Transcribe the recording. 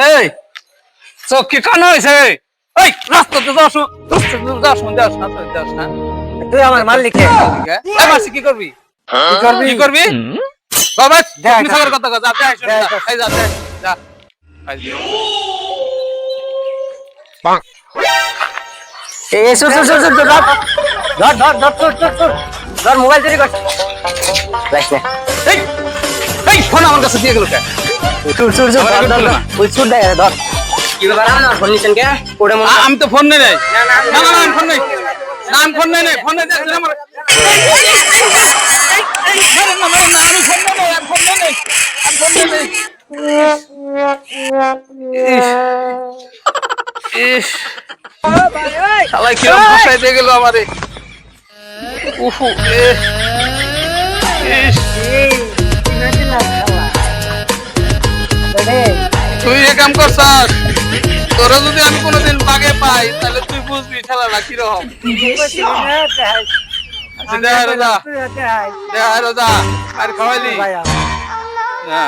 এই চোখ কি কানা হয়েছে? এই রাস্তাতে যাস না। তুই আমার মালিক কে? এই মাসি কি করবি? কি করবি? বাবা তুমি সাগর কথা কও, যা এই যা যা এই সুর ধর মোবাইল চুরি কর। এই ফোন আমার কাছে দিয়ে গেল কে? সুর ধর ওই সুর দেখ ধর। কি ব্যাপার আমার ফোন নিছেন কে? ওটা মনে আমি তো ফোন নেই না আমি ফোন নেই ফোন নেই আমার শালাই কিরম ফসাই দিয়ে গেল আমারে। উফু তুই এ কাম করছাস, তোরা যদি আমি কোনোদিন বাগে পাই তাহলে তুই বুঝবি খেলাটা কিরকম। আচ্ছা দেখা রোজা আর খাওয়াইলি না।